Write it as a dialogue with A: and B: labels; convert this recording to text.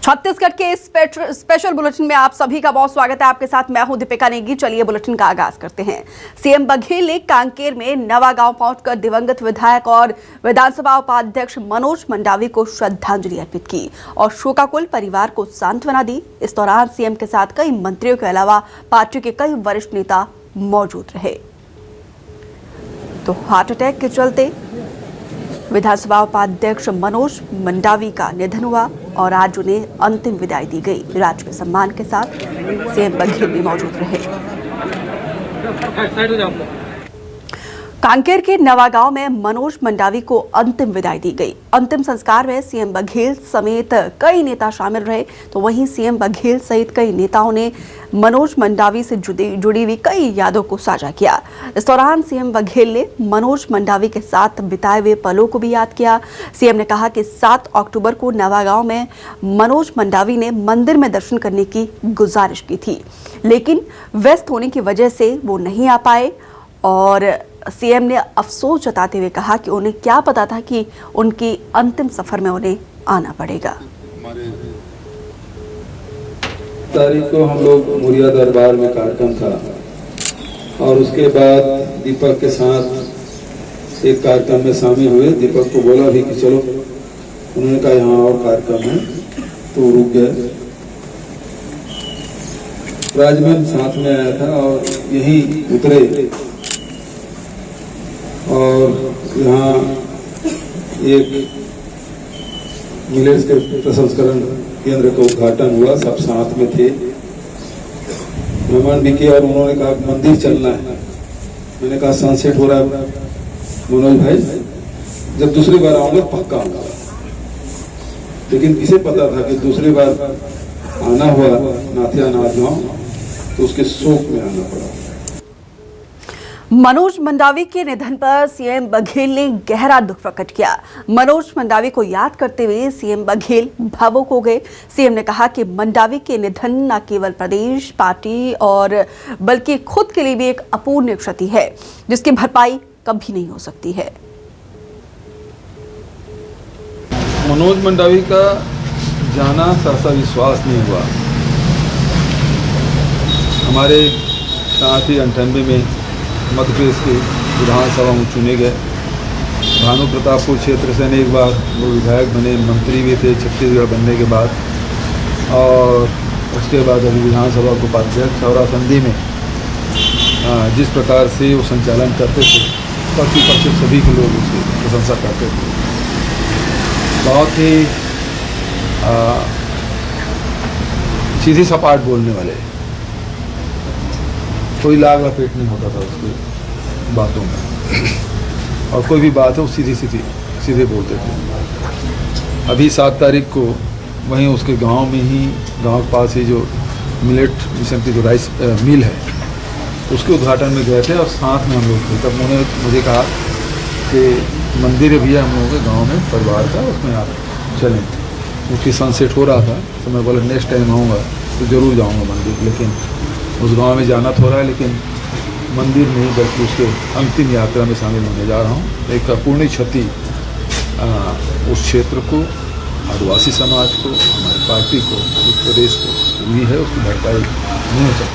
A: छत्तीसगढ़ के इस special bulletin में आप सभी का बहुत स्वागत है। आपके साथ मैं हूं दीपिका नेगी। चलिए बुलेटिन का आगाज करते हैं। सीएम बघेल ने कांकेर में नवागांव पहुंचकर दिवंगत विधायक और विधानसभा उपाध्यक्ष मनोज मंडावी को श्रद्धांजलि अर्पित की और शोकाकुल परिवार को सांत्वना दी। इस दौरान सीएम के साथ कई मंत्रियों के अलावा पार्टी के कई वरिष्ठ नेता मौजूद रहे। तो हार्ट अटैक के चलते विधानसभा उपाध्यक्ष मनोज मंडावी का निधन हुआ और आज उन्हें अंतिम विदाई दी गई। राजकीय सम्मान के साथ सीएम बघेल भी मौजूद रहे। कांकेर के नवागांव में मनोज मंडावी को अंतिम विदाई दी गई। अंतिम संस्कार में सीएम बघेल समेत कई नेता शामिल रहे। तो वहीं सीएम बघेल सहित कई नेताओं ने मनोज मंडावी से जुड़ी हुई कई यादों को साझा किया। इस दौरान सीएम बघेल ने मनोज मंडावी के साथ बिताए हुए पलों को भी याद किया। सीएम ने कहा कि 7 अक्टूबर को नवागांव में मनोज मंडावी ने मंदिर में दर्शन करने की गुजारिश की थी, लेकिन व्यस्त होने की वजह से वो नहीं आ पाए और सीएम ने अफसोस जताते हुए कहा कि उन्हें क्या पता था कि उनकी अंतिम सफर में उन्हें आना पड़ेगा।
B: तारीख को हम लोग मुरिया दरबार में कार्यक्रम था और उसके बाद दीपक के साथ एक कार्यक्रम में शामिल हुए। दीपक को बोला भी कि चलो, उन्होंने कहा यहाँ और कार्यक्रम है, तो रुक गए। राजमहल साथ में आया था और यहीं उतरे और यहाँ एक मिलेट्स के प्रसंस्करण केंद्र का उद्घाटन हुआ। सब साथ में थे, मेहमान भी किया और उन्होंने कहा मंदिर चलना है। मैंने कहा सनसेट हो रहा है मनोज भाई, जब दूसरी बार आऊंगा पक्का आऊंगा। लेकिन किसे पता था कि दूसरी बार आना हुआ नाथिया नाथ गांव, तो उसके शोक में आना पड़ा।
A: मनोज मंडावी के निधन पर सीएम बघेल ने गहरा दुख प्रकट किया। मनोज मंडावी को याद करते हुए सीएम बघेल भावुक हो गए। सीएम ने कहा कि मंडावी के निधन न केवल प्रदेश, पार्टी और बल्कि खुद के लिए भी एक अपूर्णीय क्षति है, जिसकी भरपाई कभी नहीं हो सकती है।
B: मनोज मंडावी का जाना सहसा विश्वास नहीं हुआ। हमारे साथ ही 98 में मध्य प्रदेश के विधानसभा में चुने गए। भानु प्रतापपुर क्षेत्र से अनेक बार वो विधायक बने, मंत्री भी थे छत्तीसगढ़ बनने के बाद, और उसके बाद अभी विधानसभा के उपाध्यक्ष और असंधि में जिस प्रकार से वो संचालन करते थे, पक्ष सभी के लोग उसकी प्रशंसा करते थे। बहुत ही सीधी सपाट बोलने वाले, कोई लाग लपेट नहीं होता था उसकी बातों में, और कोई भी बात है वो सीधे बोलते थे। अभी 7 तारीख को वहीं उसके गांव में ही, गांव के पास ही जो मिलेट मिशन की जो राइस मिल है, उसके उद्घाटन में गए थे और साथ में हम लोग थे। तब उन्होंने मुझे कहा कि मंदिर भी है हम लोगों के गाँव में परिवार का, उसमें आप चलें। उसकी सनसेट हो रहा था, तो मैं बोला नेक्स्ट टाइम आऊँगा तो ज़रूर जाऊँगा मंदिर। लेकिन उस गांव में जाना तो रहा है, लेकिन मंदिर नहीं बल्कि उसके अंतिम यात्रा में शामिल होने जा रहा हूँ। एक अपूर्णीय क्षति उस क्षेत्र को, आदिवासी समाज को, हमारी पार्टी को, उस प्रदेश को हुई है, उसकी भरपाई नहीं हो सकती।